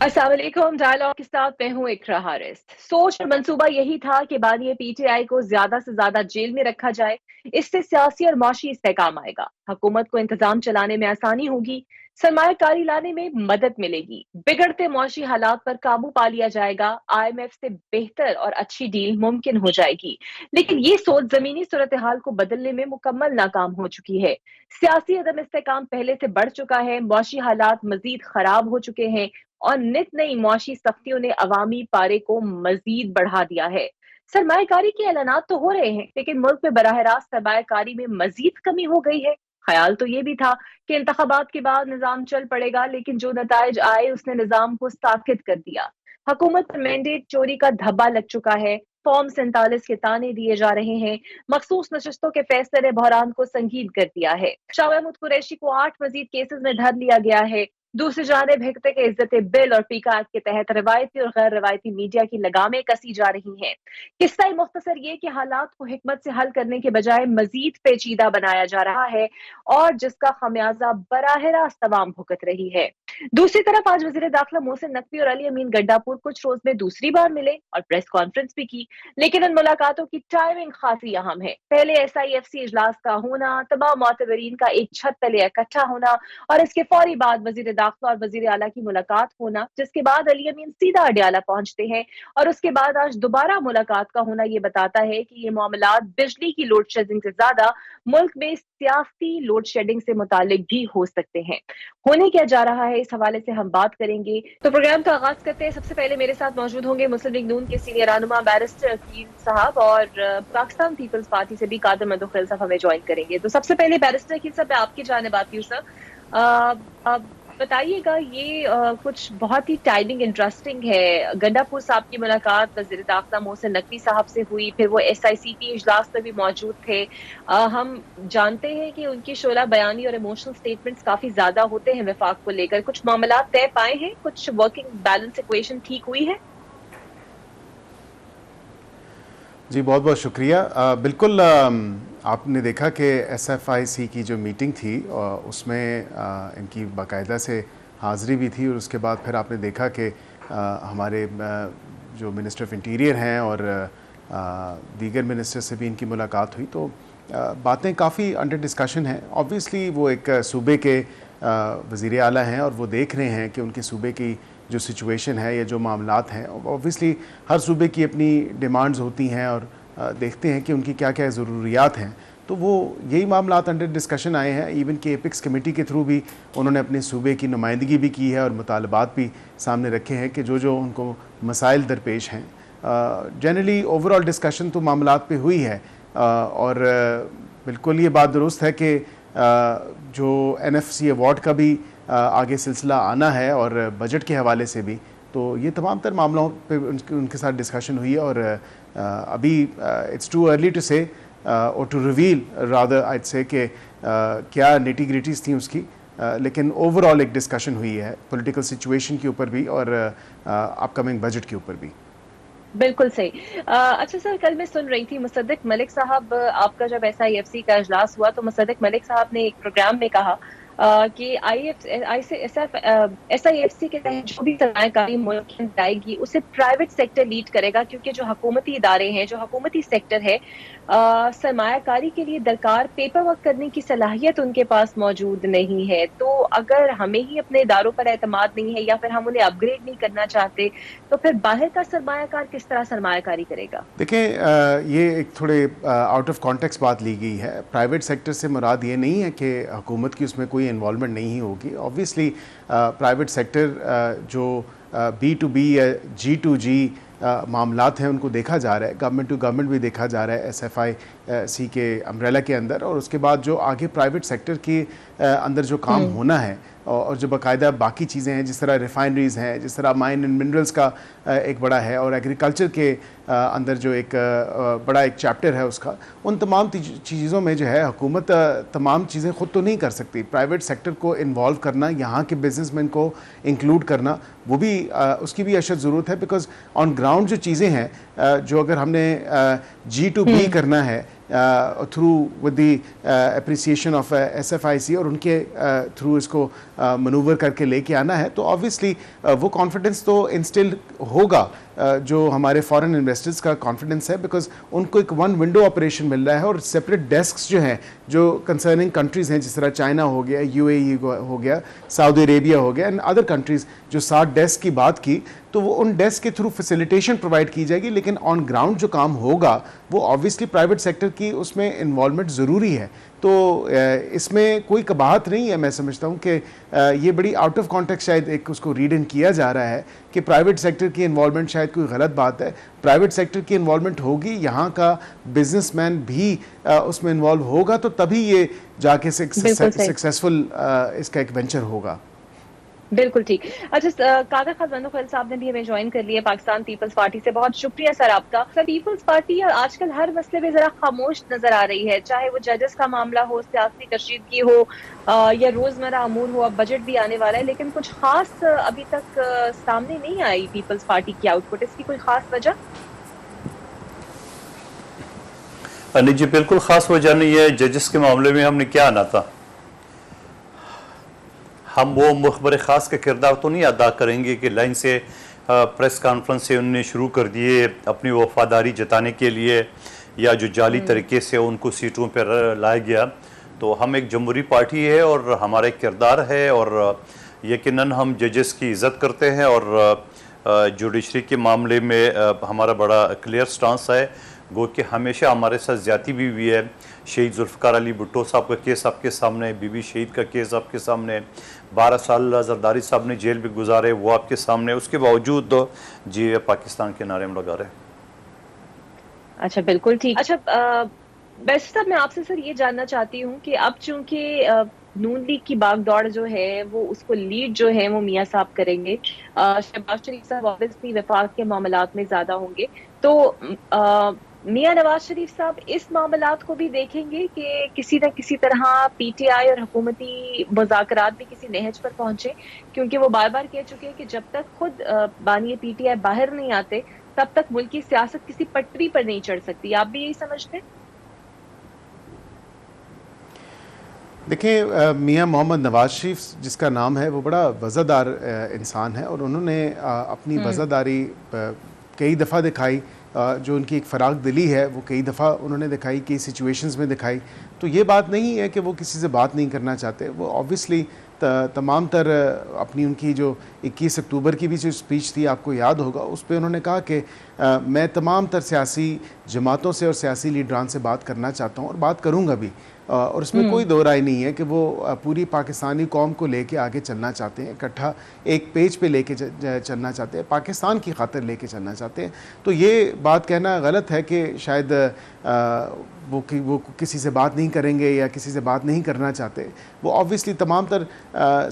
अस्सलाम वालेकुम। डायलॉग के साथ मैं हूं इकरा हारिस। सोच और मंसूबा यही था कि बानी पीटीआई को ज्यादा से ज्यादा जेल में रखा जाए। इससे सियासी और माशी इस्तेहकाम आएगा, हुकूमत को इंतजाम चलाने में आसानी होगी, सरमायाकारी लाने में मदद मिलेगी, बिगड़ते माशी हालात पर काबू पा लिया जाएगा, IMF से बेहतर और अच्छी डील मुमकिन हो जाएगी। लेकिन ये सोच जमीनी सूरत हाल को बदलने में मुकम्मल नाकाम हो चुकी है। सियासी अदम इस्तेहकाम पहले से बढ़ चुका है, माशी हालात मजीद खराब हो चुके हैं और नित नई मुआशी सख्तियों ने अवामी पारे को मजीद बढ़ा दिया है। सरमायाकारी के ऐलानात तो हो रहे हैं, लेकिन मुल्क में बराह रास्त सरमायाकारी में मजीद कमी हो गई है। ख्याल तो ये भी था कि इंतखाबात के बाद निजाम चल पड़ेगा, लेकिन जो नताइज आए उसने निजाम को साकित कर दिया। हुकूमत पर मैंडेट चोरी का धब्बा लग चुका है, फॉर्म 47 के ताने दिए जा रहे हैं, मखसूस नशस्तों के फैसले ने बहरान को संगीन कर दिया है। शाह महमूद कुरैशी को 8 मजीद केसेस में धर लिया गया है। दूसरी जानिब हिकते के इज्जत बिल और पीका एक्ट के तहत रवायती और गैर रवायती मीडिया की लगामें कसी जा रही हैं। किस्सा मुख्तसर ये कि हालात को हिकमत से हल करने के बजाय मजीद पेचीदा बनाया जा रहा है और जिसका खमियाजा बराह रास्त तमाम भुगत रही है। दूसरी तरफ आज वजीर दाखिला मोहसिन नकवी और अली अमीन गड्डापुर कुछ रोज में दूसरी बार मिले और प्रेस कॉन्फ्रेंस भी की, लेकिन उन मुलाकातों की टाइमिंग खासी अहम है। पहले SIFC इजलास का होना, तमाम मोतबरीन का एक छत तले इकट्ठा होना और इसके फौरी बाद वजीर दाखिला और वजीर आला की मुलाकात होना, जिसके बाद अली अमीन सीधा अडयाला पहुंचते हैं और उसके बाद आज दोबारा मुलाकात का होना ये बताता है कि ये मामलात बिजली की लोड शेडिंग से ज्यादा मुल्क में सियासी लोड शेडिंग से मुतालिक भी हो सकते हैं। होने क्या जा रहा है, इस हवाले से हम बात करेंगे। तो प्रोग्राम का आगाज करते हैं। सबसे पहले मेरे साथ मौजूद होंगे मुस्लिम लीग नून के सीनियर रहनुमा बैरिस्टर अकील साहब और पाकिस्तान पीपल्स पार्टी से भी कादर मदुखिल साहब हमें ज्वाइन करेंगे। तो सबसे पहले बैरिस्टर अकील साहब, मैं आपकी जानिब आती हूँ सर। अब बताइएगा, ये कुछ बहुत ही टाइमिंग इंटरेस्टिंग है। गंडापुर साहब की मुलाकात वज़ीर दाखिला मोहसिन नकवी साहब से हुई, फिर वो SICP इजलास में भी मौजूद थे। हम जानते हैं कि उनकी शोला बयानी और इमोशनल स्टेटमेंट्स काफी ज्यादा होते हैं विफाक को लेकर। कुछ मामला तय पाए हैं, कुछ वर्किंग बैलेंस इक्वेशन ठीक हुई है? जी बहुत बहुत शुक्रिया। बिल्कुल आपने देखा कि SFIC की जो मीटिंग थी उसमें इनकी बाकायदा से हाज़िरी भी थी और उसके बाद फिर आपने देखा कि हमारे जो मिनिस्टर ऑफ इंटीरियर हैं और दीगर मिनिस्टर से भी इनकी मुलाकात हुई। तो बातें काफ़ी अंडर डिस्कशन हैं। ऑब्वियसली वो एक सूबे के वज़ीर आला हैं और वो देख रहे हैं कि उनके सूबे की जो सिचुएशन है या जो मामलात हैं, ऑब्वियसली हर सूबे की अपनी डिमांड्स होती हैं और देखते हैं कि उनकी क्या क्या ज़रूरियात हैं। तो वो यही मामलात अंडर डिस्कशन आए हैं। इवन कि एपिक्स कमेटी के थ्रू भी उन्होंने अपने सूबे की नुमाइंदगी भी की है और मुतालबात भी सामने रखे हैं कि जो जो उनको मसाइल दरपेश हैं। जनरली ओवरऑल डिस्कशन तो मामलात पे हुई है और बिल्कुल ये बात दुरुस्त है कि जो NFC अवार्ड का भी आगे सिलसिला आना है और बजट के हवाले से भी, तो ये तमाम तर मामलों पे उनके साथ डिस्कशन हुई है। और अभी इट्स टू अर्ली टू से और टू रिवील रादर आइड से कि क्या निटी ग्रिटीज़ थी उसकी, लेकिन ओवरऑल एक डिस्कशन हुई है पॉलिटिकल सिचुएशन के ऊपर भी और अपकमिंग बजट के ऊपर भी। बिल्कुल सही। अच्छा सर, कल मैं सुन रही थी मुसद्दिक मलिक साहब, आपका जब SIFC का इजलास हुआ तो मुसद्दिक मलिक साहब ने एक प्रोग्राम में कहा कि SIFC के तहत जो भी सरमायाकारी मुल्क के अंदर आएगी उसे प्राइवेट सेक्टर लीड करेगा, क्योंकि जो हुकूमती इदारे हैं, जो हुकूमती सेक्टर है, सरमायाकारी के लिए दरकार पेपर वर्क करने की सलाहियत उनके पास मौजूद नहीं है। तो अगर हमें ही अपने इदारों पर एतमाद नहीं है या फिर हम उन्हें अपग्रेड नहीं करना चाहते, तो फिर बाहर का सरमायाकार किस तरह सरमायाकारी करेगा? देखें, ये एक थोड़े आउट ऑफ कॉन्टेक्स्ट बात ली गई है। प्राइवेट सेक्टर से मुराद ये नहीं है कि हुकूमत की उसमें कोई इन्वॉल्वमेंट नहीं होगी। ऑब्वियसली प्राइवेट सेक्टर जो B2B या G2G मामलात हैं उनको देखा जा रहा है, गवर्नमेंट टू गवर्नमेंट भी देखा जा रहा है SFIC के अम्ब्रेला के अंदर। और उसके बाद जो आगे प्राइवेट सेक्टर के अंदर जो काम होना है और जो बाकायदा बाकी चीज़ें हैं, जिस तरह रिफाइनरीज़ हैं, जिस तरह माइन एंड मिनरल्स का एक बड़ा है और एग्रीकल्चर के अंदर जो एक बड़ा एक चैप्टर है उसका, उन तमाम चीज़ों में जो है हुकूमत तमाम चीज़ें ख़ुद तो नहीं कर सकती। प्राइवेट सेक्टर को इन्वॉल्व करना, यहाँ के बिजनेसमैन को इंक्लूड करना, वो भी उसकी भी अशद ज़रूरत है। बिकॉज ऑन ग्राउंड जो चीज़ें हैं, जो अगर हमने G2B करना है through with the appreciation of SFIC और उनके थ्रू इसको मनूवर करके लेके आना है, तो ऑब्वियसली वो कॉन्फिडेंस तो इंस्टिल होगा, जो हमारे फॉरेन इन्वेस्टर्स का कॉन्फिडेंस है, बिकॉज उनको एक वन विंडो ऑपरेशन मिल रहा है और सेपरेट डेस्क्स जो हैं जो कंसर्निंग कंट्रीज़ हैं, जिस तरह चाइना हो गया, UAE हो गया, सऊदी अरेबिया हो गया एंड अदर कंट्रीज़, जो 60 डेस्क की बात की, तो वो उन डेस्क के थ्रू फैसिलिटेशन प्रोवाइड की जाएगी, लेकिन ऑन ग्राउंड जो काम होगा वो ऑब्वियसली प्राइवेट सेक्टर की उसमें इन्वॉल्वमेंट ज़रूरी है। तो इसमें कोई कबाहत नहीं है। मैं समझता हूँ कि ये बड़ी आउट ऑफ कॉन्टेक्स्ट शायद एक उसको रीड इन किया जा रहा है कि प्राइवेट सेक्टर की इन्वॉल्वमेंट शायद कोई गलत बात है। प्राइवेट सेक्टर की इन्वॉल्वमेंट होगी, यहाँ का बिजनेसमैन भी उसमें इन्वॉल्व होगा, तो तभी ये जाके सक्सेसफुल इसका एक वेंचर होगा। बिल्कुल ठीक। अच्छा, कादर खान मनोखल साहब ने भी हमें ज्वाइन कर लिया पाकिस्तान पीपल्स पार्टी से। बहुत शुक्रिया सर आपका। सर, पीपल्स पार्टी आजकल हर मसले में जरा खामोश नजर आ रही है, चाहे वो जजेस का मामला हो, सियासी कशीदगी हो या रोजमर्रा अमूर हो। अब बजट भी आने वाला है, लेकिन कुछ खास अभी तक सामने नहीं आई पीपल्स पार्टी की आउटपुट। इसकी कोई खास वजह? नहीं जी, बिल्कुल खास वजह नहीं है। जजेस के मामले में हमने क्या आना था, हम वो मुखबर ख़ास का किरदार तो नहीं अदा करेंगे कि लाइन से प्रेस कॉन्फ्रेंस से उन्होंने शुरू कर दिए अपनी वफादारी जताने के लिए, या जो जाली तरीके से उनको सीटों पर लाया गया। तो हम एक जमहूरी पार्टी है और हमारा एक किरदार है, और यकीनन हम जजेस की इज़्ज़त करते हैं, और जुडिशरी के मामले में हमारा बड़ा क्लियर स्टांस है। गो कि हमेशा हमारे साथ ज़्यादती भी हुई है। शहीद जुल्फ़िकार अली भुट्टो साहब का केस आपके सामने है, बीबी शहीद का केस आपके सामने है, 12 साल जरदारी साहब ने जेल में गुजारे, वो आपके सामने। उसके बावजूद जी पाकिस्तान के नारे में लगा रहे। अच्छा, बिल्कुल ठीक। अच्छा, बेस्ट साहब, मैं आपसे सर ये जानना चाहती हूँ कि अब चूंकि नून लीग की बागदौड़ जो है वो उसको लीड जो है वो मियाँ साहब करेंगे, शहबाज शरीफ साहब ऑब्वियसली वफाक के मामलात में ज्यादा होंगे, तो मियाँ नवाज शरीफ साहब इस मामलात को भी देखेंगे कि किसी न किसी तरह PTI और हुकूमती मुज़ाकरात भी किसी नहज पर पहुंचे, क्योंकि वो बार बार कह चुके हैं कि जब तक खुद बानी PTI बाहर नहीं आते तब तक मुल्क की सियासत किसी पटरी पर नहीं चढ़ सकती। आप भी यही समझते हैं? देखिए, मियाँ मोहम्मद नवाज शरीफ जिसका नाम है वो बड़ा वज़ादार इंसान है, और उन्होंने अपनी वज़ादारी कई दफ़ा दिखाई। जो उनकी एक फ़राग दिली है वो कई दफ़ा उन्होंने दिखाई, कई सिचुएशंस में दिखाई। तो ये बात नहीं है कि वो किसी से बात नहीं करना चाहते। वो ऑब्वियसली तमाम तर अपनी उनकी जो 21 अक्टूबर की भी जो स्पीच थी, आपको याद होगा, उस पर उन्होंने कहा कि मैं तमाम तर सियासी जमातों से और सियासी लीडरान से बात करना चाहता हूँ और बात करूँगा भी, और उसमें कोई दो राय नहीं है कि वो पूरी पाकिस्तानी कौम को लेके आगे चलना चाहते हैं, इकट्ठा एक पेज पे लेके चलना चाहते हैं, पाकिस्तान की खातिर लेके चलना चाहते हैं। तो ये बात कहना गलत है कि शायद वो किसी से बात नहीं करेंगे या किसी से बात नहीं करना चाहते। वो ऑब्वियसली तमाम तर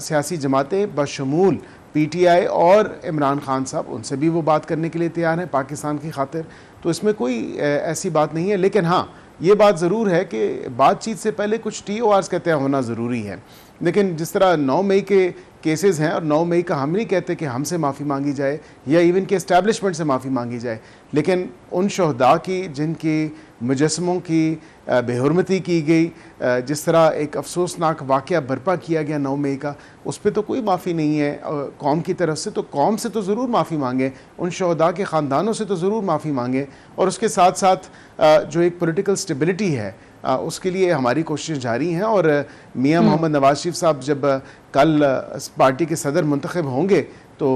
सियासी जमातें बशमूल PTI और इमरान खान साहब, उनसे भी वो बात करने के लिए तैयार हैं पाकिस्तान की खातिर। तो इसमें कोई ऐसी बात नहीं है। लेकिन हाँ, ये बात ज़रूर है कि बातचीत से पहले कुछ TORs का तय होना ज़रूरी है। लेकिन जिस तरह 9 मई के केसेस हैं, और 9 मई का हम नहीं कहते कि हमसे माफ़ी मांगी जाए या इवन के इस्टेब्लिशमेंट से माफ़ी मांगी जाए, लेकिन उन शहदा की जिनकी मुजस्समों की बेहुरमती की गई, जिस तरह एक अफसोसनाक वाक़या बर्पा किया गया 9 मई का, उस पर तो कोई माफ़ी नहीं है कौम की तरफ से। तो कौम से तो ज़रूर माफ़ी मांगें, उन शहदा के ख़ानदानों से तो ज़रूर माफ़ी मांगें, और उसके साथ साथ जो एक पॉलिटिकल स्टेबिलिटी है उसके लिए हमारी कोशिश जारी हैं। और मियाँ मोहम्मद नवाज शरीफ साहब जब कल पार्टी के सदर मुंतखब होंगे तो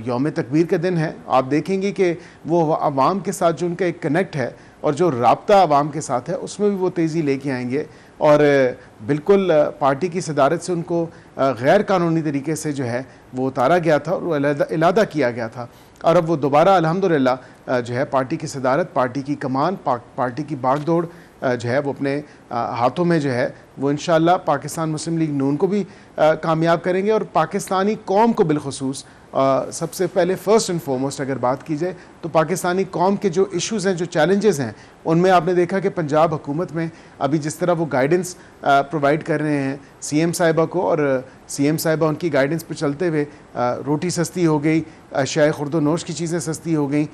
यौम तकबीर का दिन है, आप देखेंगे कि वो अवाम के साथ जो उनका एक कनेक्ट है और जो राब्ता अवाम के साथ है उसमें भी वो तेज़ी लेके आएंगे। और बिल्कुल पार्टी की सदारत से उनको गैर कानूनी तरीके से जो है वो उतारा गया था और वो इलादा किया गया था, और अब वो दोबारा अल्हम्दुलिल्लाह जो है पार्टी की सदारत, पार्टी की कमान, पार्टी की बागदौड़ जो है वो अपने हाथों में जो है वो इंशाअल्लाह पाकिस्तान मुस्लिम लीग नून को भी कामयाब करेंगे और पाकिस्तानी कौम को बिलखुसूस सबसे पहले फर्स्ट एंड फॉरमोस्ट अगर बात की जाए तो पाकिस्तानी कौम के जो इश्यूज़ हैं, जो चैलेंजेस हैं, उनमें आपने देखा कि पंजाब हुकूमत में अभी जिस तरह वो गाइडेंस प्रोवाइड कर रहे हैं सीएम साहिबा को, और सीएम साहिबा उनकी गाइडेंस पर चलते हुए रोटी सस्ती हो गई, अशियाए खुर्द नोश की चीज़ें सस्ती हो गई,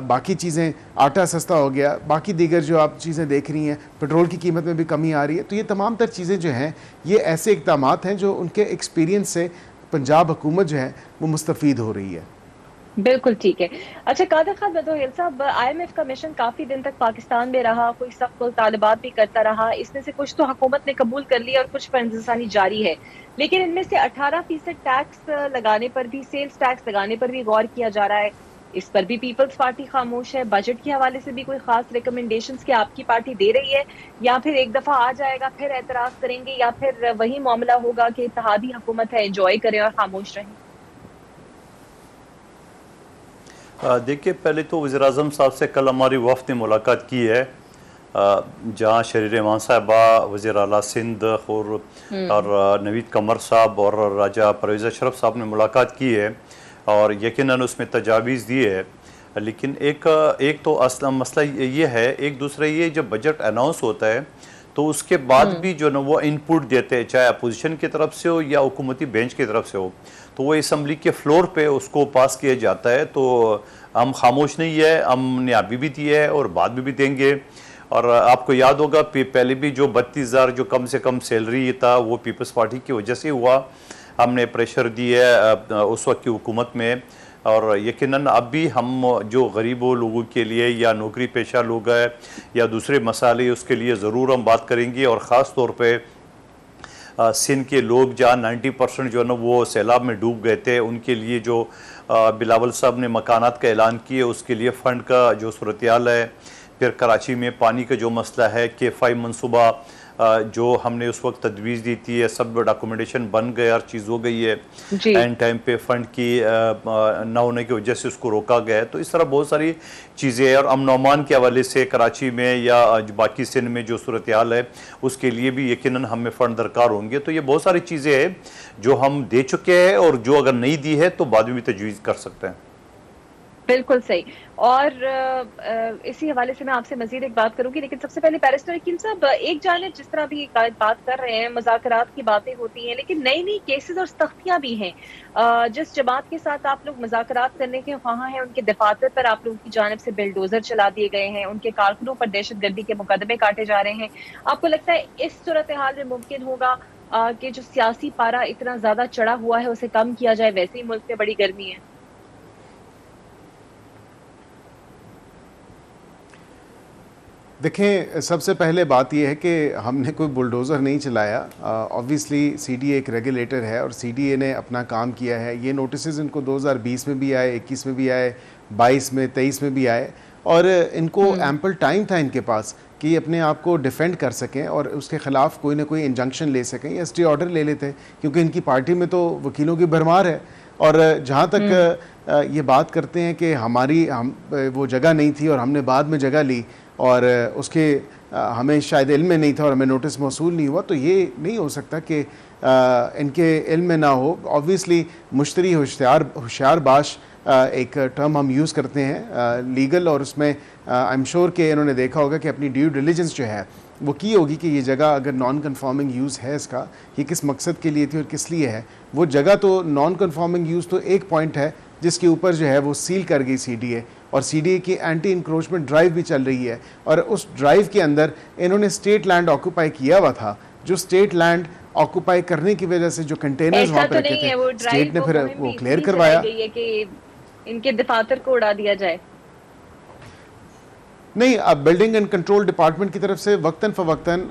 बाकी चीज़ें आटा सस्ता हो गया, बाकी दीगर जो आप चीज़ें देख रही हैं पेट्रोल की कीमत में भी कमी आ रही है। तो ये तमाम तर चीज़ें जो हैं ये ऐसे इक़दामात हैं जो उनके एक्सपीरियंस से पंजाब हुकूमत जो है वो मुस्तफ़ीद हो रही है। बिल्कुल ठीक है। अच्छा कादर खान बदोहिल साहब, IMF का मिशन काफी दिन तक पाकिस्तान में रहा, कोई सख्त तालिबात भी करता रहा, इसमें से कुछ तो हुकूमत ने कबूल कर लिया और कुछ पर इंतज़ामी जारी है, लेकिन इनमें से 18% टैक्स लगाने पर भी, सेल्स टैक्स लगाने पर भी गौर किया जा रहा है। इस पर भी पीपल्स पार्टी खामोश है। बजट के हवाले से भी कोई खास रिकमेंडेशंस की आपकी पार्टी दे रही है, या फिर एक दफा आ जाएगा फिर एतराज करेंगे, या फिर वही मामला होगा कि इत्तेहादी हुकूमत है, एंजॉय करें और खामोश रहें? देखिए, पहले तो वज़ीर-ए-आज़म साहब से कल हमारी वफ़द ने मुलाकात की है, जहाँ शरीर ईमान साहबा, वज़ीर आला सिंध और नवीद कमर साहब और राजा परवेज़ अशरफ साहब ने मुलाकात की है और यकीनन उसमें तजावीज़ दी है। लेकिन एक तो असला मसला ये है, एक दूसरा ये, जब बजट अनाउंस होता है तो उसके बाद भी जो ना वो इनपुट देते हैं, चाहे अपोजिशन की तरफ से हो या हुकूमती बेंच की तरफ से हो, तो वो असम्बली के फ्लोर पे उसको पास किया जाता है। तो हम खामोश नहीं है, हमने अभी भी दिया है और बाद में भी देंगे। और आपको याद होगा पहले भी जो 32,000 जो कम से कम सैलरी था वो पीपल्स पार्टी की वजह से हुआ, हमने प्रेशर दिया उस वक्त की हुकूमत में। और यकीनन अब भी हम जो गरीबों लोगों के लिए या नौकरी पेशा लोग हैं या दूसरे मसाले, उसके लिए ज़रूर हम बात करेंगे। और ख़ास तौर पे सिंध के लोग जहाँ 90% जो है ना वो सैलाब में डूब गए थे, उनके लिए जो बिलावल साहब ने मकानात का ऐलान किए, उसके लिए फ़ंड का जो सूरत-ए-हाल है। फिर कराची में पानी का जो मसला है, K5 मनसूबा जो हमने उस वक्त तजवीज़ दी थी, ये सब डॉक्यूमेंटेशन बन गए, हर चीज़ हो गई है। एंड टाइम पे फ़ंड की ना होने की वजह से उसको रोका गया है। तो इस तरह बहुत सारी चीज़ें हैं। और अमन अमान के हवाले से कराची में या बाकी सिंध में जो सूरत हाल है, उसके लिए भी यकीनन हमें फ़ंड दरकार होंगे। तो ये बहुत सारी चीज़ें हैं जो हम दे चुके हैं और जो अगर नहीं दी है तो बाद में भी तजवीज़ कर सकते हैं। बिल्कुल सही। और इसी हवाले से मैं आपसे मजीद एक बात करूंगी, लेकिन सबसे पहले बैरिस्टर हकीम साहब, एक जानिब जिस तरह भी बात कर रहे हैं, मुज़ाकरात की बातें होती हैं, लेकिन नई नई केसेस और सख्तियां भी हैं। जिस जमात के साथ आप लोग मुज़ाकरात करने के ख्वाह हैं, उनके दफातर पर आप लोगों की जानिब से बिल्डोजर चला दिए गए हैं, उनके कारकुनों पर दहशतगर्दी के मुकदमे काटे जा रहे हैं। आपको लगता है इस सूरत हाल में मुमकिन होगा कि जो सियासी पारा इतना ज्यादा चढ़ा हुआ है उसे कम किया जाए? वैसे ही मुल्क में बड़ी गर्मी है। देखें, सबसे पहले बात यह है कि हमने कोई बुलडोज़र नहीं चलाया। ऑब्वियसली सीडीए एक रेगुलेटर है और सीडीए ने अपना काम किया है। ये नोटिसेस इनको 2020 में भी आए, 21 में भी आए, 22 में, 23 में भी आए, और इनको एम्पल टाइम था इनके पास कि ये अपने आप को डिफेंड कर सकें और उसके ख़िलाफ़ कोई ना कोई इंजंक्शन ले सकें या स्टे ऑर्डर ले लेते हैं, क्योंकि इनकी पार्टी में तो वकीलों की भरमार है। और जहाँ तक ये बात करते हैं कि हम वो जगह नहीं थी और हमने बाद में जगह ली और उसके हमें शायद इल्म में नहीं था और हमें नोटिस मौसूल नहीं हुआ, तो ये नहीं हो सकता कि इनके इल्म में ना हो। ऑब्वियसली मुश्तरी होशियार बाश एक टर्म हम यूज़ करते हैं लीगल, और उसमें आई एम श्योर कि इन्होंने देखा होगा कि अपनी ड्यू डिलिजेंस जो है वो की होगी कि ये जगह अगर नॉन कन्फॉर्मिंग यूज़ है इसका, ये किस मकसद के लिए थी और किस लिए है। वो जगह तो नॉन कन्फॉर्मिंग यूज़ तो एक पॉइंट है जिसके ऊपर जो है वो सील कर गई सीडीए, और सीडीए की एंटी इंक्रोचमेंट ड्राइव भी चल रही है। और उस ड्राइव के अंदर इन्होंने स्टेट लैंड ऑक्यूपाई किया हुआ था, जो स्टेट लैंड ऑक्यूपाई करने की वजह से जो कंटेनर्स वहाँ पर रखे थे, स्टेट ने फिर वो क्लियर करवाया कि इनके दफातर को उड़ा दिया जाए। नहीं, अब बिल्डिंग एंड कंट्रोल डिपार्टमेंट की तरफ से वक्तन फ़वक्तन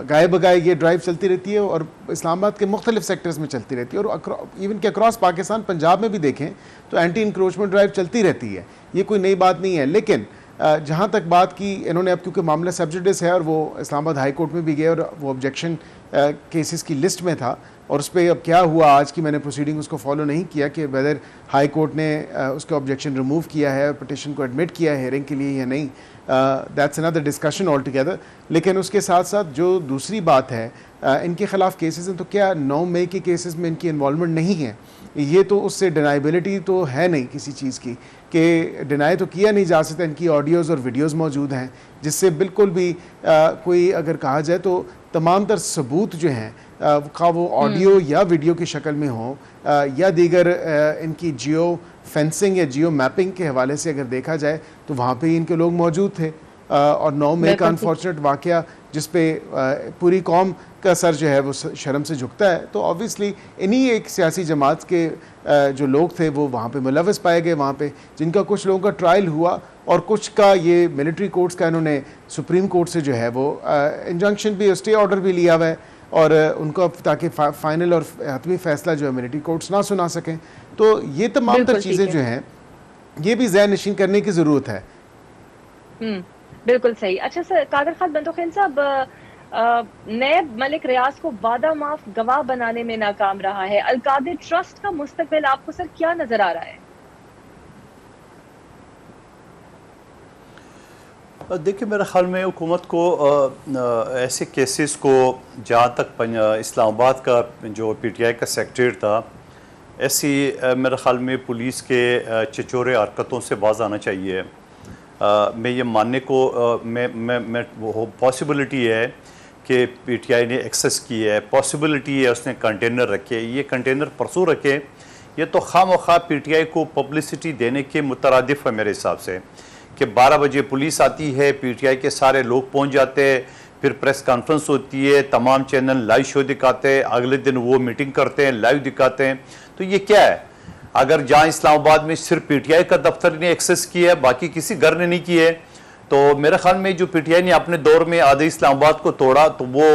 गाए बगाए ये ड्राइव चलती रहती है और इस्लामाबाद के मुख्तलिफ सेक्टर्स में चलती रहती है, और इवन के अक्रॉस पाकिस्तान, पंजाब में भी देखें तो एंटी इंक्रोचमेंट ड्राइव चलती रहती है। ये कोई नई बात नहीं है। लेकिन जहाँ तक बात की इन्होंने, अब क्योंकि मामला सब्जुडिस है और वो इस्लामाबाद हाई कोर्ट में भी गए और वो ऑब्जेक्शन केसेस की लिस्ट में था, और उस पर अब क्या हुआ आज की मैंने प्रोसीडिंग उसको फॉलो नहीं किया कि वेदर हाई कोर्ट ने उसका ऑब्जेक्शन रिमूव किया है, पिटिशन को एडमिट किया है हेयरिंग के लिए या नहीं, that's another discussion all together. लेकिन उसके साथ साथ जो दूसरी बात है, इनके ख़िलाफ़ केसेस हैं, तो क्या 9 मई के केसेस में इनकी इन्वॉल्वमेंट नहीं है? ये तो उससे डिनाइबिलिटी तो है नहीं किसी चीज़ की कि डिनाई तो किया नहीं जा सकता। इनकी ऑडियोज़ और वीडियोज़ मौजूद हैं जिससे बिल्कुल भी कोई अगर कहा जाए तो तमाम तर सबूत जो हैं खा वो ऑडियो या वीडियो की शक्ल में हो या दीगर इनकी जियो फेंसिंग या जियो मैपिंग के हवाले से अगर देखा जाए तो वहाँ पे ही इनके लोग मौजूद थे। और 9 मई का अनफॉर्चुनेट वाक़या जिस पे पूरी कौम का सर जो है वो शर्म से झुकता है, तो ऑब्वियसली इन्हीं एक सियासी जमात के जो लोग थे वो वहाँ पे मुलव्वस पाए गए, वहाँ पे जिनका कुछ लोगों का ट्रायल हुआ और कुछ का ये मिलिट्री कोर्ट्स का इन्होंने सुप्रीम कोर्ट से जो है वो इंजंक्शन भी, स्टे ऑर्डर भी लिया हुआ है और उनको ताकि फाइनल और हतमी फैसला जो है मिलिट्री कोर्ट्स ना सुना सकें। तो ये तमाम तर चीज़ें जो हैं ये भी ज़हन नशीन करने की ज़रूरत है। बिल्कुल सही। अच्छा सर, कादर खान बंदोखेन साहब, नैब मलिक रियाज को वादा माफ गवाह बनाने में नाकाम रहा है। अलकादिर ट्रस्ट का मुस्तकबिल आपको सर क्या नजर आ रहा है? देखिए, मेरे ख्याल में हुकूमत को ऐसे केसेस को, जहाँ तक इस्लामाबाद का जो PTI का सेक्रेटरी था, ऐसी मेरे ख्याल में पुलिस के चिचोरे हरकतों से बाज आना चाहिए। मैं ये मानने को मैं वो पॉसिबिलिटी है कि PTI ने एक्सेस की है, पॉसिबिलिटी है उसने कंटेनर रखे, ये कंटेनर परसों रखे, ये तो खामखा PTI को पब्लिसिटी देने के मुतरादिफ है मेरे हिसाब से कि 12 बजे पुलिस आती है, PTI के सारे लोग पहुंच जाते हैं, फिर प्रेस कॉन्फ्रेंस होती है, तमाम चैनल लाइव शो दिखाते हैं, अगले दिन वो मीटिंग करते हैं, लाइव दिखाते हैं। तो ये क्या है? अगर जहाँ इस्लामाबाद में सिर्फ PTI का दफ्तर ने एक्सेस किया है, बाकी किसी घर ने नहीं किए, तो मेरे ख्याल में जो PTI ने अपने दौर में आधे इस्लामाबाद को तोड़ा, तो वो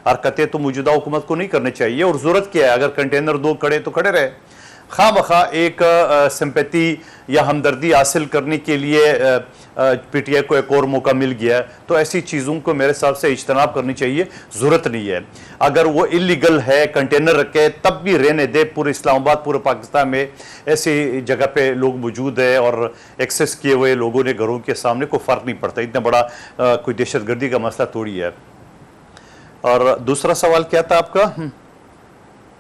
हरकतें तो मौजूदा हुकूमत को नहीं करनी चाहिए। और ज़रूरत क्या है? अगर कंटेनर 2 खड़े तो खड़े रहे, खामखा एक सिंपैथी या हमदर्दी हासिल करने के लिए PTI को एक और मौका मिल गया, तो ऐसी चीज़ों को मेरे हिसाब से इज्तनाब करनी चाहिए, ज़रूरत नहीं है। अगर वो इलीगल है, कंटेनर रखे, तब भी रहने दे। पूरे इस्लामाबाद, पूरे पाकिस्तान में ऐसी जगह पे लोग मौजूद है और एक्सेस किए हुए लोगों ने घरों के सामने कोई फ़र्क नहीं पड़ता। इतना बड़ा कोई दहशतगर्दी का मसला थोड़ी है। और दूसरा सवाल क्या था आपका?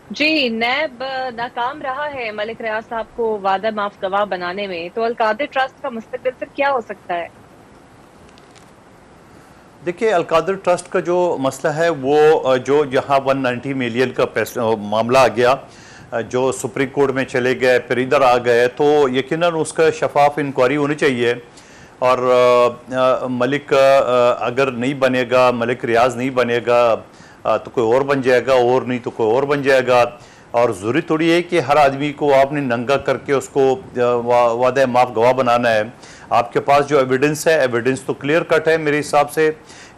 जी, नैब नाकाम रहा है मलिक रियाज साहब को वादा माफ गवाह बनाने में, तो अलकादिर ट्रस्ट का मुस्तकबिल फिर क्या हो सकता है? देखिए, अलकादिर ट्रस्ट का जो मसला है वो जो जहां 190 मिलियन का मामला आ गया, जो सुप्रीम कोर्ट में चले गए, फिर इधर आ गए, तो यकीनन उसका शफाफ इंक्वायरी होनी चाहिए। और मलिक अगर नहीं बनेगा, मलिक रियाज नहीं बनेगा तो कोई और बन जाएगा, और नहीं तो कोई और बन जाएगा। और ज़रूरी थोड़ी है कि हर आदमी को आपने नंगा करके उसको वादा माफ गवाह बनाना है। आपके पास जो एविडेंस है, एविडेंस तो क्लियर कट है मेरे हिसाब से।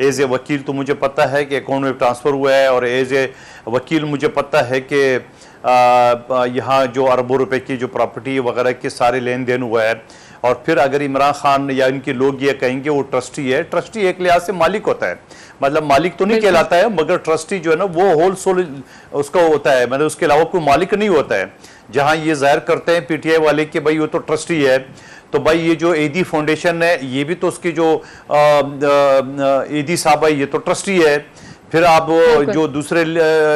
एज ए वकील तो मुझे पता है कि अकाउंट में ट्रांसफ़र हुआ है, और एज ए वकील मुझे पता है कि यहाँ जो अरबों रुपए की जो प्रॉपर्टी वगैरह के सारे लेन देन हुआ है। और फिर अगर इमरान खान या इनके लोग ये कहेंगे वो ट्रस्टी है, ट्रस्टी एक लिहाज से मालिक होता है, मतलब मालिक तो नहीं कहलाता है, मगर ट्रस्टी जो है ना वो होल सोल उसका होता है, मतलब उसके अलावा कोई मालिक नहीं होता है। जहां ये जाहिर करते हैं PTI वाले कि भाई वो तो ट्रस्टी है, तो भाई ये जो एदी फाउंडेशन है ये भी तो उसकी जो एदी साहब है ये तो ट्रस्टी है। फिर आप जो दूसरे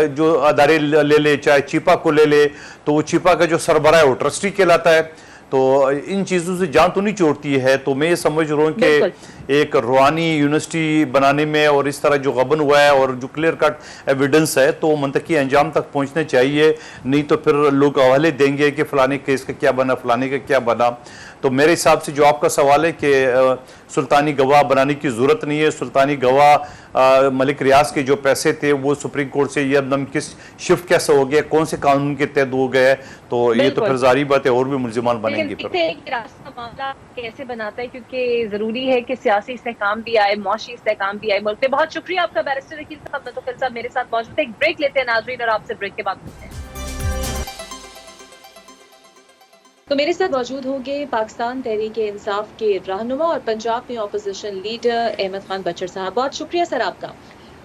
जो अदारे ले ले, चाहे चिपा को ले ले, तो वो चिपा का जो सरबराह है वो ट्रस्टी कहलाता है। तो इन चीज़ों से जान तो नहीं छोड़ती है। तो मैं ये समझ रहा हूँ कि एक रूहानी यूनिवर्सिटी बनाने में और इस तरह जो गबन हुआ है और जो क्लियर कट एविडेंस है, तो मंतकी अंजाम तक पहुँचने चाहिए, नहीं तो फिर लोग हवाले देंगे कि फ़लाने केस का क्या बना, फ़लाने का क्या बना। तो मेरे हिसाब से जो आपका सवाल है कि सुल्तानी गवाह बनाने की ज़रूरत नहीं है। सुल्तानी गवाह मलिक रियाज के जो पैसे थे वो सुप्रीम कोर्ट से ये एकदम किस शिफ्ट कैसे हो गया, कौन से कानून के तहत हो गए, तो ये तो फिर जारी बात है, और भी मुल्जिमान बनेंगे। रास्ता मामला कैसे बनाता है, क्योंकि ज़रूरी है कि सियासी इस्तेहकाम भी आए, मौशी इस्तेहकाम भी आए मुल्क में। बहुत शुक्रिया आपका बैरिस्टर वकील साहब बंदोखेन साहब मेरे साथ मौजूद है। एक ब्रेक लेते हैं नाज़रीन और आपसे ब्रेक के बाद मिलते हैं। तो मेरे साथ मौजूद होंगे पाकिस्तान तहरीक-ए-इंसाफ के रहनुमा और पंजाब में ऑपोजिशन लीडर अहमद खान बचर साहब। बहुत शुक्रिया सर आपका।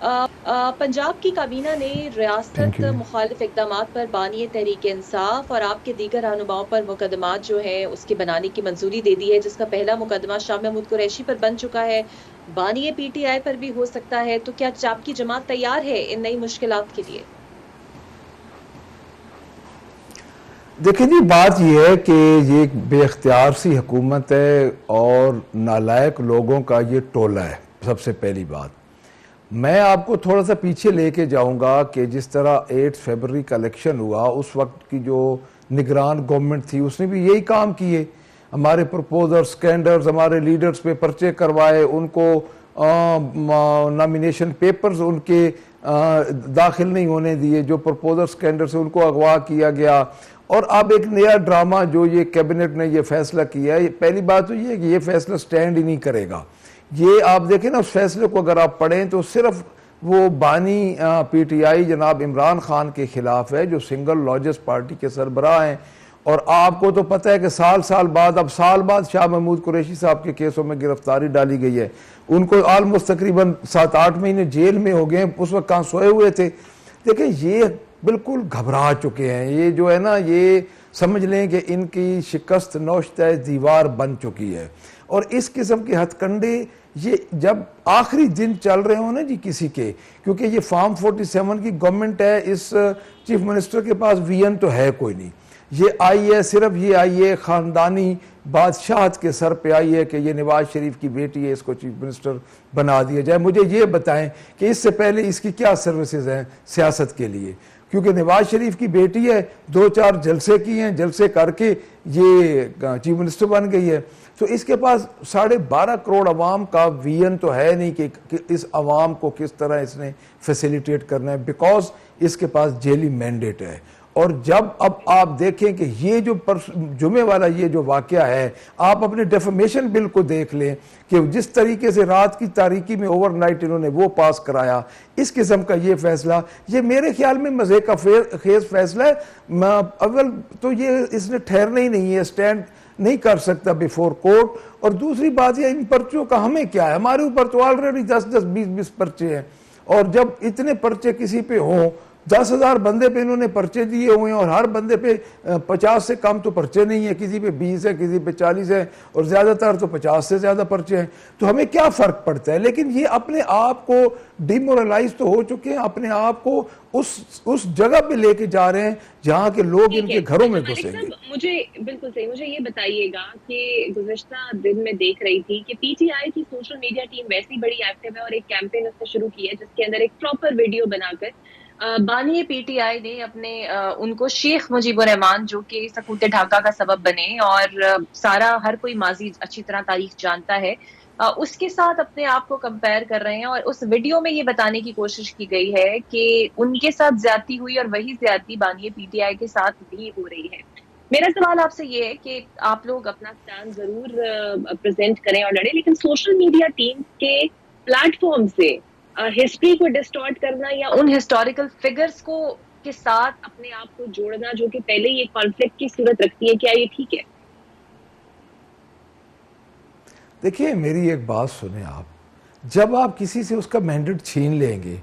पंजाब की काबीना ने रियासत मुखालिफ इक़दामात पर बानी तहरीक इंसाफ और आपके दीगर रहनुमाओं पर मुकदमात जो है उसके बनाने की मंजूरी दे दी है, जिसका पहला मुकदमा शाह महमूद कुरैशी पर बन चुका है। बानी PTI पर भी हो सकता है। तो क्या आपकी जमात तैयार है इन नई मुश्किलात के लिए? देखिए जी, बात यह है कि ये एक बेख्तियार सी हुकूमत है और नालायक लोगों का ये टोला है। सबसे पहली बात, मैं आपको थोड़ा सा पीछे लेके जाऊंगा कि जिस तरह 8 फरवरी का इलेक्शन हुआ, उस वक्त की जो निगरान गवर्नमेंट थी उसने भी यही काम किए। हमारे प्रपोजर्स, कैंडर्स, हमारे लीडर्स पे पर्चे करवाए, उनको नॉमिनेशन पेपर्स उनके दाखिल नहीं होने दिए, जो प्रपोजर्स, कैंडर्स से उनको अगवा किया गया। और अब एक नया ड्रामा जो ये कैबिनेट ने ये फैसला किया है, पहली बात तो ये है कि ये फैसला स्टैंड ही नहीं करेगा। ये आप देखें ना, उस फैसले को अगर आप पढ़ें तो सिर्फ वो बानी PTI जनाब इमरान खान के खिलाफ है, जो सिंगल लार्जेस्ट पार्टी के सरबराह हैं। और आपको तो पता है कि साल बाद, अब साल बाद शाह महमूद कुरैशी साहब के केसों में गिरफ्तारी डाली गई है। उनको ऑलमोस्ट तकरीबन 7-8 महीने जेल में हो गए, उस वक्त कहाँ सोए हुए थे। देखिए, ये बिल्कुल घबरा चुके हैं। ये जो है ना, ये समझ लें कि इनकी शिकस्त नौश्ता दीवार बन चुकी है। और इस किस्म के हथकंडे ये जब आखिरी दिन चल रहे हो ना जी किसी के, क्योंकि ये फार्म 47 की गवर्नमेंट है, इस चीफ मिनिस्टर के पास VN तो है कोई नहीं। ये आई है, सिर्फ ये आई है खानदानी बादशाहत के सर पे आई है कि ये नवाज शरीफ की बेटी है, इसको चीफ मिनिस्टर बना दिया जाए। मुझे ये बताएं कि इससे पहले इसकी क्या सर्विसेज हैं सियासत के लिए, क्योंकि नवाज शरीफ की बेटी है, 2-4 जलसे की हैं, जलसे करके ये चीफ मिनिस्टर बन गई है। तो इसके पास 12.5 करोड़ अवाम का VN तो है नहीं कि इस अवाम को किस तरह इसने फैसिलिटेट करना है, बिकॉज इसके पास जेली मैंडेट है। और जब अब आप देखें कि ये जो जुमे वाला ये जो वाकया है, आप अपने डेफमेशन बिल को देख लें कि जिस तरीके से रात की तारीकी में ओवरनाइट इन्होंने वो पास कराया, इस किस्म का ये फैसला, ये मेरे ख्याल में मजे का खेज फैसला है। अव्वल तो ये इसने ठहरना ही नहीं है, स्टैंड नहीं कर सकता बिफोर कोर्ट। और दूसरी बात ये, इन पर्चों का हमें क्या है, हमारे ऊपर तो ऑलरेडी 10-10, 20-20 पर्चे हैं। और जब इतने पर्चे किसी पे हों, 10,000 बंदे पे इन्होंने पर्चे दिए हुए हैं और हर बंदे पे 50 से कम तो पर्चे नहीं है, किसी पे 20 है, किसी पे 40 है और ज़्यादातर तो 50 से ज़्यादा पर्चे हैं। तो हमें क्या फ़र्क पड़ता है? लेकिन ये अपने आप को डिमोरलाइज तो हो चुके हैं, अपने आप को उस जगह पे लेके जा रहे हैं जहाँ के लोग इनके घरों में घुसेंगे। मुझे बिल्कुल सही, मुझे ये बताइएगा कि गुज़िश्ता दिन में देख रही थी कि PTI की सोशल मीडिया टीम वैसी बड़ी एक्टिव है और एक कैंपेन उसने शुरू की है जिसके अंदर एक प्रॉपर वीडियो बनाकर बानी PTI ने अपने उनको शेख मुजीबुर रहमान, जो कि सकूते ढाका का सबब बने और सारा हर कोई माजी अच्छी तरह तारीख जानता है, उसके साथ अपने आप को कंपेयर कर रहे हैं। और उस वीडियो में ये बताने की कोशिश की गई है कि उनके साथ ज्यादती हुई और वही ज्यादती बानी PTI के साथ भी हो रही है। मेरा सवाल आपसे ये है कि आप लोग अपना स्टैंड जरूर प्रेजेंट करें और लड़ें, लेकिन सोशल मीडिया टीम के प्लेटफॉर्म से हिस्ट्री को डिस्टॉर्ट करना या उन हिस्टोरिकल फिगर्स को के साथ अपने आप को जोड़ना, जो कि पहले ही एक कॉन्फ्लिक्ट की सूरत रखती है, क्या ये ठीक है? देखिए, मेरी एक बात सुने आप, जब आप किसी से उसका मैंडेट छीन लेंगे,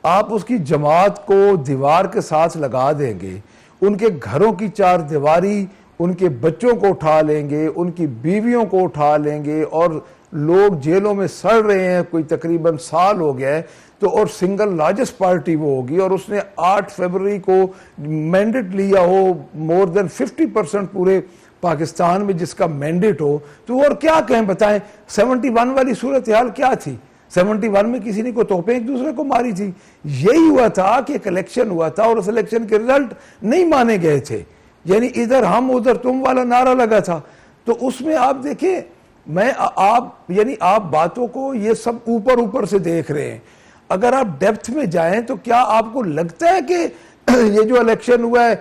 आप उसकी जमात को दीवार के साथ लगा देंगे, उनके घरों की चार दीवारी, उनके बच्चों को उठा लेंगे, उनकी बीवियों को उठा लेंगे और लोग जेलों में सड़ रहे हैं, कोई तकरीबन साल हो गया है। तो और सिंगल लार्जेस्ट पार्टी वो होगी और उसने 8 फरवरी को मैंडेट लिया हो, मोर देन 50% पूरे पाकिस्तान में जिसका मैंडेट हो, तो और क्या कहें बताएं। 71 वाली सूरत हाल क्या थी? 71 में किसी ने को तोपें एक दूसरे को मारी थी। यही हुआ था कि एक इलेक्शन हुआ था और उस इलेक्शन के रिजल्ट नहीं माने गए थे, यानी इधर हम उधर तुम वाला नारा लगा था। तो उसमें आप देखें, आप बातों को ये सब ऊपर से देख रहे हैं। अगर आप डेप्थ में जाएं तो क्या आपको लगता है कि ये जो इलेक्शन हुआ है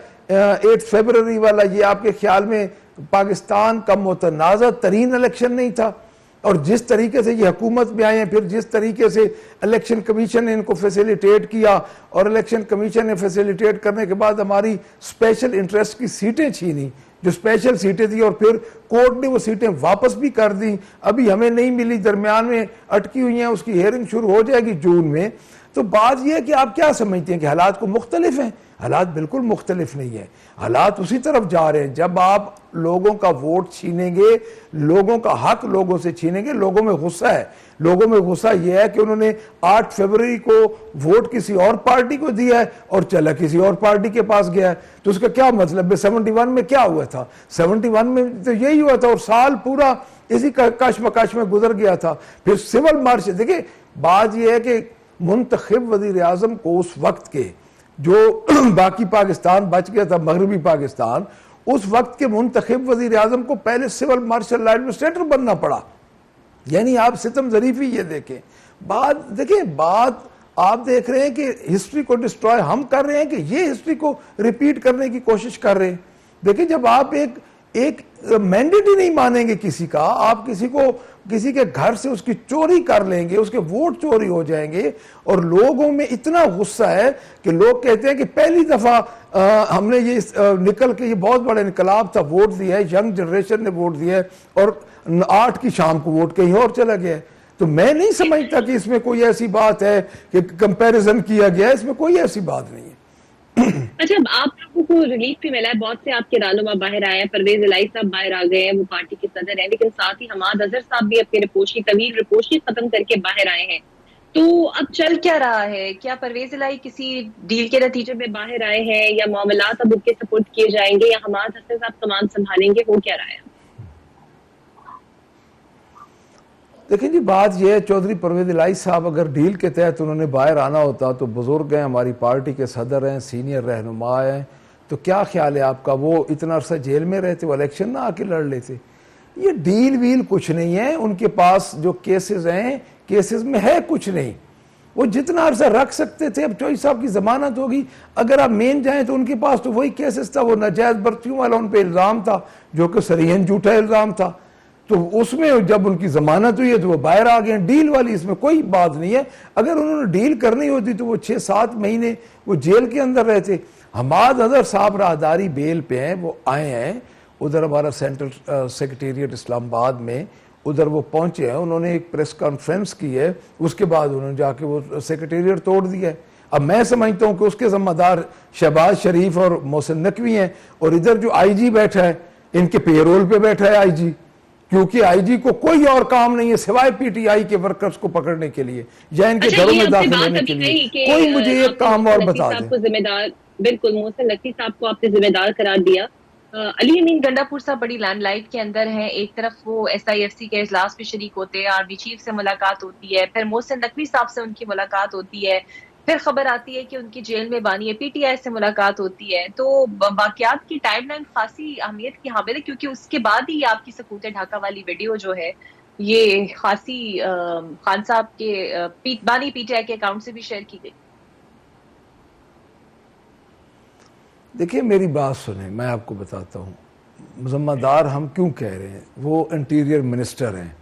8 फरवरी वाला, ये आपके ख्याल में पाकिस्तान का मुतनाज़ा तरीन इलेक्शन नहीं था? और जिस तरीके से ये हुकूमत में आए हैं, फिर जिस तरीके से इलेक्शन कमीशन ने इनको फैसिलिटेट किया और इलेक्शन कमीशन ने फैसिलिटेट करने के बाद हमारी स्पेशल इंटरेस्ट की सीटें छीनी, जो स्पेशल सीटें थी, और फिर कोर्ट ने वो सीटें वापस भी कर दी। अभी हमें नहीं मिली, दरमियान में अटकी हुई हैं, उसकी हियरिंग शुरू हो जाएगी जून में। तो बात यह है कि आप क्या समझते हैं कि हालात को मुख्तलिफ हैं? हालात बिल्कुल मुख्तलिफ नहीं है, हालात उसी तरफ जा रहे हैं। जब आप लोगों का वोट छीनेंगे, लोगों का हक लोगों से छीनेंगे, लोगों में गुस्सा है। लोगों में गुस्सा यह है कि उन्होंने 8 फरवरी को वोट किसी और पार्टी को दिया है और चला किसी और पार्टी के पास गया है। तो उसका क्या मतलब है? 71 में क्या हुआ था? 71 में तो यही हुआ था और साल पूरा इसी कशमकश में गुजर गया था। फिर सिविल मार्च, देखिए बात यह है कि मुंतखब वज़ीर आज़म को उस वक्त के जो बाकी पाकिस्तान बच गया था, मगरबी पाकिस्तान, उस वक्त के मुंतखब वज़ीर आज़म को पहले सिविल मार्शल एडमिनिस्ट्रेटर बनना पड़ा। यानी आप सितम ज़रीफ़ी ये देखें, बात देखें, बात आप देख रहे हैं कि हिस्ट्री को डिस्ट्रॉय हम कर रहे हैं कि ये हिस्ट्री को रिपीट करने की कोशिश कर रहे हैं। देखिए, जब आप एक मैंडेट ही नहीं मानेंगे किसी का, आप किसी के घर से उसकी चोरी कर लेंगे, उसके वोट चोरी हो जाएंगे, और लोगों में इतना गुस्सा है कि लोग कहते हैं कि पहली दफा हमने ये निकल के, ये बहुत बड़ा इनकलाब था, वोट दिया है, यंग जनरेशन ने वोट दिया है, और 8 की शाम को वोट कहीं और चला गया है। तो मैं नहीं समझता कि इसमें कोई ऐसी बात है कि कंपैरिजन किया गया है, इसमें कोई ऐसी बात नहीं है। अच्छा, आप लोगों को रिलीफ भी मिला है, बहुत से आपके रहनुमा बाहर आए हैं, परवेज इलाही साहब बाहर आ गए हैं, वो पार्टी के सदर हैं, लेकिन साथ ही हमाद अजहर साहब भी अपनी तवील रिपोर्ट खत्म करके बाहर आए हैं। तो अब चल क्या रहा है? क्या परवेज इलाही किसी डील के नतीजे में बाहर आए हैं, या मामलात अब उनके सपोर्ट किए जाएंगे, या हमाद अजहर साहब कमान संभालेंगे? हो क्या रहा है? देखिए जी, बात यह है, चौधरी परवेज इलाही साहब अगर डील के तहत उन्होंने बाहर आना होता तो बुजुर्ग हैं, हमारी पार्टी के सदर हैं, सीनियर रहनुमा हैं, तो क्या ख्याल है आपका? वो इतना अरसा जेल में रहते, वो इलेक्शन ना आके लड़ लेते। ये डील वील कुछ नहीं है, उनके पास जो केसेस हैं, केसेस में है कुछ नहीं। वो जितना अरसा रख सकते थे, अब चौधरी साहब की जमानत होगी, अगर आप मेन जाएं तो उनके पास तो वही केसेस था, वो नाजायज बर्तियों वाला उन पर इल्ज़ाम था, जो कि सरीहन झूठा इल्ज़ाम था। तो उसमें जब उनकी जमानत हुई है तो वो बाहर आ गए। डील वाली इसमें कोई बात नहीं है। अगर उन्होंने डील करनी होती तो वो 6-7 महीने वो जेल के अंदर रहते। हमाद अजहर साहब राहदारी बेल पे हैं, वो आए हैं उधर, हमारा सेंट्रल सेक्रेटेरिएट इस्लामाबाद में, उधर वो पहुंचे हैं, उन्होंने एक प्रेस कॉन्फ्रेंस की है, उसके बाद उन्होंने जाके वो सेक्रेटेरिएट तोड़ दिया है। अब मैं समझता हूँ कि उसके जिम्मेदार शहबाज शरीफ और मोहसिन नकवी हैं, और इधर जो आईजी बैठा है, इनके पेरोल पे बैठा है आईजी, क्योंकि आईजी को कोई और काम नहीं है सिवाय पीटीआई के वर्कर्स को पकड़ने के लिए या इनके घरों में दाखिल होने के लिए। कोई मुझे एक काम और बता दे। जिम्मेदार, बिल्कुल, मोहसिन नकवी साहब को आपने जिम्मेदार करार दिया। अली अमीन गंडापुर साहब बड़ी लैंडलाइट के अंदर हैं। एक तरफ वो SIFC के इजलास में शरीक होते हैं, आर्मी चीफ से मुलाकात होती है, फिर मोहसिन नकवी साहब से उनकी मुलाकात होती है, फिर खबर आती है कि उनकी जेल में बानी PTI से मुलाकात होती है। तो वाकयात की टाइमलाइन खासी अहमियत की हामिल है, क्योंकि उसके बाद ही आपकी सकूत ढाका वाली वीडियो जो है ये खासी खान साहब के बानी PTI के अकाउंट से भी शेयर की गई। देखिए, मेरी बात सुने, मैं आपको बताता हूँ जिम्मेदार हम क्यों कह रहे हैं। वो इंटीरियर मिनिस्टर हैं,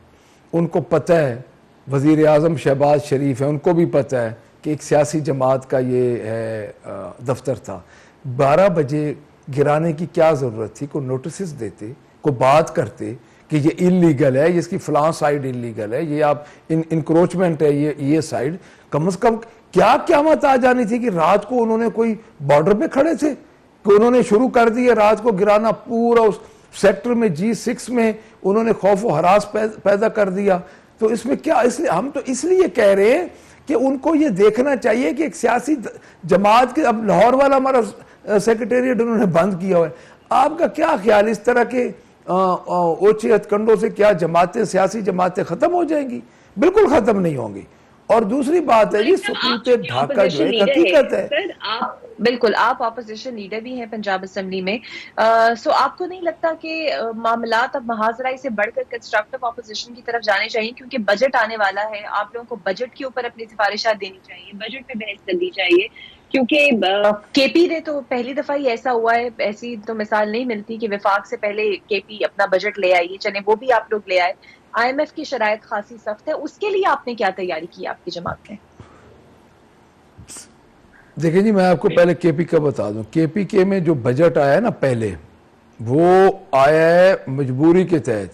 उनको पता है, वज़ीर आज़म शहबाज शरीफ है, उनको भी पता है कि एक सियासी जमात का ये है दफ्तर था। 12 बजे गिराने की क्या ज़रूरत थी? को नोटिस देते, को बात करते कि ये इलीगल है, इसकी फ़लाँ साइड इलीगल है, ये आप इंक्रोचमेंट है, ये साइड। कम से कम क्या क़यामत आ जानी थी कि रात को उन्होंने कोई बॉर्डर पे खड़े थे कि उन्होंने शुरू कर दिया रात को गिराना, पूरा उस सेक्टर में G6 में उन्होंने खौफ व हरास पैदा कर दिया। तो इसमें क्या, इसलिए हम तो इसलिए कह रहे हैं कि उनको ये देखना चाहिए कि एक सियासी जमात के, अब लाहौर वाला हमारा सेक्रेटेरिएट उन्होंने बंद किया हुआ है। आपका क्या ख्याल, इस तरह के ओछे हथकंडों से क्या जमातें, सियासी जमातें खत्म हो जाएंगी? बिल्कुल खत्म नहीं होंगी। और दूसरी बात है, ये सकूत ढाका जो है हकीकत है। बिल्कुल, आप ऑपोजिशन लीडर भी हैं पंजाब असेंबली में, सो आपको नहीं लगता कि मामलात अब महाजराई से बढ़कर कंस्ट्रक्टिव ऑपोजिशन की तरफ जाने चाहिए? क्योंकि बजट आने वाला है, आप लोगों को बजट के ऊपर अपनी सिफारिशात देनी चाहिए, बजट पे बहस करनी चाहिए, क्योंकि KP ने तो पहली दफा ही ऐसा हुआ है, ऐसी तो मिसाल नहीं मिलती कि विफाक से पहले KP अपना बजट ले आई, चले वो भी आप लोग ले आए। IMF की शराइत खासी सख्त है, उसके लिए आपने क्या तैयारी की आपकी जमात में? देखिए जी, मैं आपको पहले KP का बता दूं। KPK में जो बजट आया है ना, पहले वो आया है मजबूरी के तहत।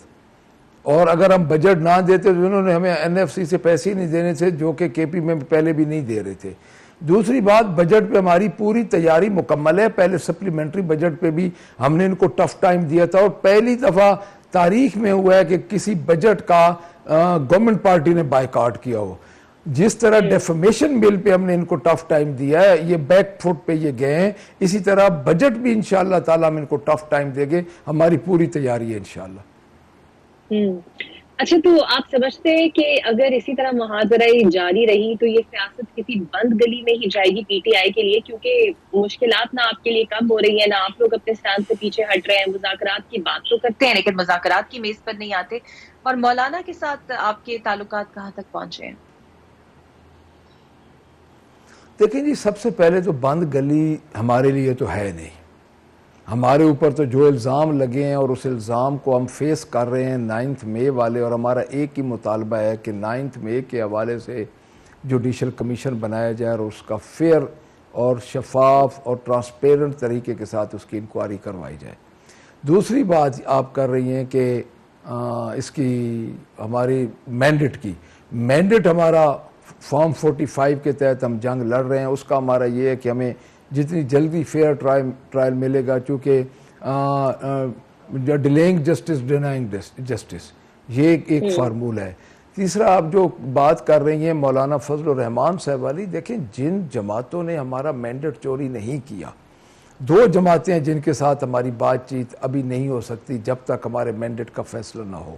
और अगर हम बजट ना देते तो उन्होंने हमें एनएफसी से पैसे ही नहीं देने थे, जो कि केपी में पहले भी नहीं दे रहे थे। दूसरी बात, बजट पे हमारी पूरी तैयारी मुकम्मल है। पहले सप्लीमेंट्री बजट पे भी हमने इनको टफ टाइम दिया था और पहली दफ़ा तारीख में हुआ है कि किसी बजट का गवर्नमेंट पार्टी ने बायकॉट किया हो। जिस तरह डेफमेशन बिल पे हमने इनको टफ टाइम दिया है, ये बैक फुट पे ये गए हैं, इसी तरह बजट भी इंशाअल्लाह ताला हम इनको टफ टाइम देंगे। हमारी पूरी तैयारी है इंशाअल्लाह। अच्छा, तो आप समझते हैं कि अगर इसी तरह मुहाजराई जारी रही तो ये सियासत किसी बंद गली में ही जाएगी पीटीआई के लिए, क्योंकि मुश्किलात ना आपके लिए कम हो रही है, ना आप लोग अपने स्टैंड से पीछे हट रहे हैं। मुज़ाकरात की बात तो करते हैं लेकिन मुज़ाकरात की मेज पर नहीं आते। और मौलाना के साथ आपके ताल्लुकात कहाँ तक पहुंचे हैं? देखिए जी, सबसे पहले तो बंद गली हमारे लिए तो है नहीं। हमारे ऊपर तो जो इल्ज़ाम लगे हैं और उस इल्ज़ाम को हम फेस कर रहे हैं 9 मई वाले, और हमारा एक ही मुतालबा है कि 9 मई के हवाले से जुडिशल कमीशन बनाया जाए और उसका फेयर और शफाफ और ट्रांसपेरेंट तरीके के साथ उसकी इंक्वायरी करवाई जाए। दूसरी बात आप कर रही हैं कि इसकी हमारी मैंडेट हमारा फॉर्म 45 के तहत हम जंग लड़ रहे हैं। उसका हमारा ये है कि हमें जितनी जल्दी फेयर ट्रायल मिलेगा, चूँकि डिलेइंग जस्टिस डिनाइंग जस्टिस, ये एक फार्मूला है। तीसरा, आप जो बात कर रही हैं मौलाना फजल रहमान साहब वाली, देखें जिन जमातों ने हमारा मैंडेट चोरी नहीं किया, 2 जमातें हैं जिनके साथ हमारी बातचीत अभी नहीं हो सकती जब तक हमारे मैंडेट का फैसला ना हो।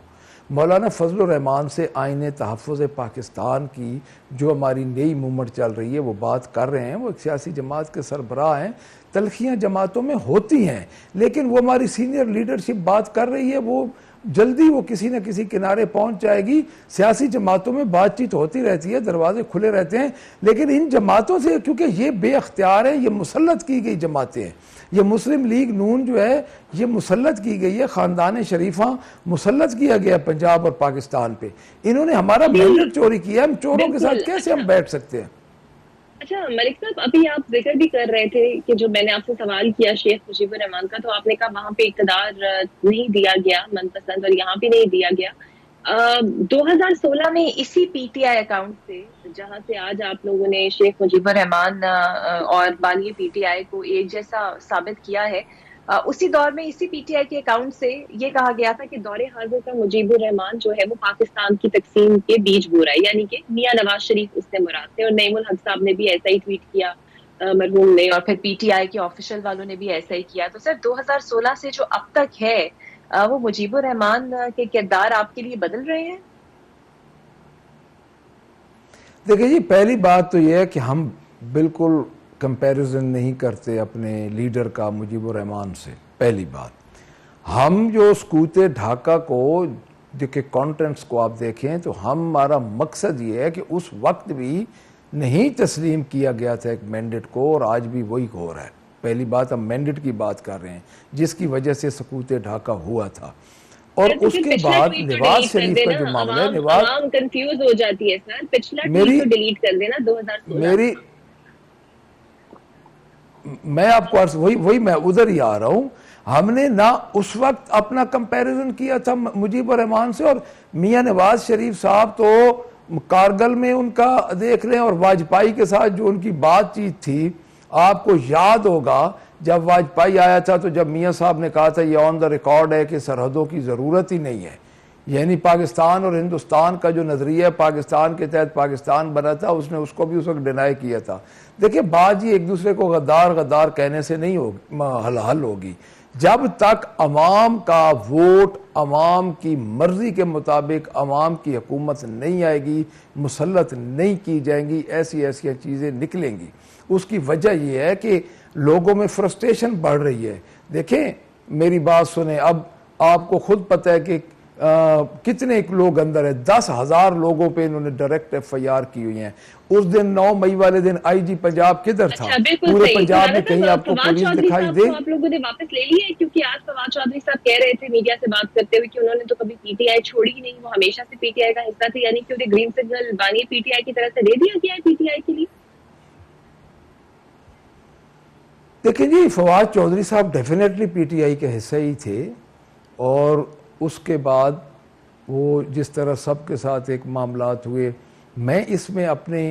मौलाना फजल रहमान से आईने तहफ़्फ़ुज़ पाकिस्तान की जो हमारी नई मूवमेंट चल रही है वो बात कर रहे हैं, वो एक सियासी जमात के सरबराह हैं। तलखियाँ जमातों में होती हैं, लेकिन वो हमारी सीनियर लीडरशिप बात कर रही है, वो जल्दी वो किसी न किसी किनारे पहुंच जाएगी। सियासी जमातों में बातचीत होती रहती है, दरवाजे खुले रहते हैं, लेकिन इन जमातों से, क्योंकि ये बेअख्तियार है, ये मुसल्लत की गई जमातें हैं। ये मुस्लिम लीग नून जो है ये मुसल्लत की गई है, ख़ानदान शरीफा मुसल्लत किया गया पंजाब और पाकिस्तान पे। इन्होंने हमारा मैंडेट चोरी किया, हम चोरों के साथ कैसे हम बैठ सकते हैं? अच्छा मलिक साहब, अभी आप जिक्र भी कर रहे थे कि जो मैंने आपसे सवाल किया शेख मुजीबुर रहमान का, तो आपने कहा वहां पे इक़्तिदार नहीं दिया गया मनपसंद, और यहाँ भी नहीं दिया गया। 2016 में इसी पीटीआई अकाउंट से, जहां से आज आप लोगों ने शेख मुजीबुर रहमान और बानी पीटीआई को एक जैसा साबित किया है, उसी दौर में इसी पीटीआई के अकाउंट से ये कहा गया था कि दौरे हाजिर का मुजीबुर रहमान जो है वो पाकिस्तान की तकसीम के बीज बो रहा है, यानी कि मियां नवाज शरीफ उससे मुराद थे। और नईमुल हक साहब ने भी ऐसा ही ट्वीट किया मरहूम ने, और फिर पीटीआई के ऑफिशियल वालों ने भी ऐसा ही किया। तो सर 2016 से जो अब तक है वो मुजीबुर रहमान के किरदार आपके लिए बदल रहे हैं? देखिए जी, पहली बात तो यह है कि हम बिल्कुल कंपैरिजन नहीं करते अपने लीडर का मुजीबुर रहमान से। पहली बात, हम जो सकूते ढाका को के कंटेंट्स को आप देखें तो हमारा मकसद ये है कि उस वक्त भी नहीं तस्लीम किया गया था एक मैंडेट को, और आज भी वही हो रहा है। पहली बात, हम मैंडेट की बात कर रहे हैं जिसकी वजह से सकूते ढाका हुआ था। और उसके बाद नवाज शरीफ का जो मामला है, नवाज कंफ्यूज हो जाती है सर, पिछला ट्वीट तो डिलीट कर देना 2016। मैं आपको वही मैं उधर ही आ रहा हूं। हमने ना उस वक्त अपना कंपैरिजन किया था मुजीबुर रहमान से, और मियां नवाज शरीफ साहब तो कारगिल में उनका देख लें, और वाजपेयी के साथ जो उनकी बातचीत थी, आपको याद होगा जब वाजपेयी आया था तो जब मियां साहब ने कहा था ये ऑन द रिकॉर्ड है कि सरहदों की ज़रूरत ही नहीं है, यानी पाकिस्तान और हिंदुस्तान का जो नज़रिया पाकिस्तान के तहत पाकिस्तान बना था, उसने उसको भी उस वक्त डिनाई किया था। देखिए, बात ये एक दूसरे को गद्दार कहने से नहीं हल होगी। जब तक अवाम का वोट अवाम की मर्जी के मुताबिक अवाम की हुकूमत नहीं आएगी, मुसल्लत नहीं की जाएंगी, ऐसी ऐसी चीज़ें निकलेंगी। उसकी वजह यह है कि लोगों में फ्रस्ट्रेशन बढ़ रही है। देखें, मेरी बात सुने, अब आपको खुद पता है कि कितने लोग अंदर है, 10,000 लोगों पे इन्होंने डायरेक्ट FIR की हुई हैं। उस दिन 9 मई वाले दिन IG पंजाब किधर था? पूरे पंजाब में कहीं आपको पुलिस दिखाई दे? आप लोगों ने वापस ले लिया है, क्योंकि आज फवाद चौधरी साहब कह रहे थे मीडिया से बात करते हुए कि उन्होंने तो कभी पीटीआई छोड़ी ही नहीं, वो हमेशा से पीटीआई का हिस्सा थे, यानी कि उन्हें ग्रीन सिग्नल बानी पीटीआई की तरफ से दे दिया गया है पीटीआई के लिए। देखिए जी, फवाद चौधरी साहब डेफिनेटली पीटीआई के हिस्से ही थे, और उसके बाद वो जिस तरह सबके साथ एक मामलात हुए, मैं इसमें अपने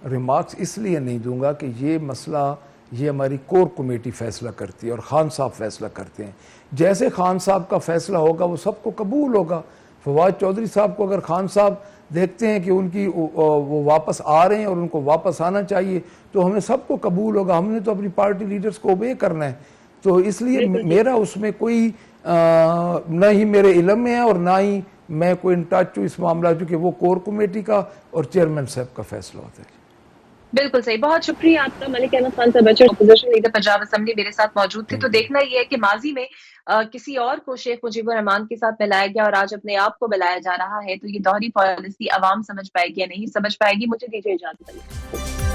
रिमार्क्स इसलिए नहीं दूंगा कि ये मसला ये हमारी कोर कमेटी फैसला करती है और खान साहब फैसला करते हैं। जैसे खान साहब का फैसला होगा वो सबको कबूल होगा। फवाद चौधरी साहब को अगर खान साहब देखते हैं कि उनकी वो वापस आ रहे हैं और उनको वापस आना चाहिए, तो हमें सबको कबूल होगा। हमने तो अपनी पार्टी लीडर्स को ओबे करना है। तो इसलिए मेरा उसमें कोई न ही मेरे इल्म में है और ना ही मैं कोई इन टच हूँ इस मामला, चूँकि वो कोर कमेटी का और चेयरमैन साहब का फैसला होता है। बिल्कुल सही, बहुत शुक्रिया आपका मलिक अहमद खान साहब, अपोजिशन लीडर पंजाब असेंबली मेरे साथ मौजूद थे। तो देखना ये है कि माजी में किसी और को शेख मुजीबुर रहमान के साथ मिलाया गया और आज अपने आप को मिलाया जा रहा है, तो ये दोहरी पॉलिसी आवाम समझ पाएगी या नहीं समझ पाएगी। मुझे दीजिए इजाजत।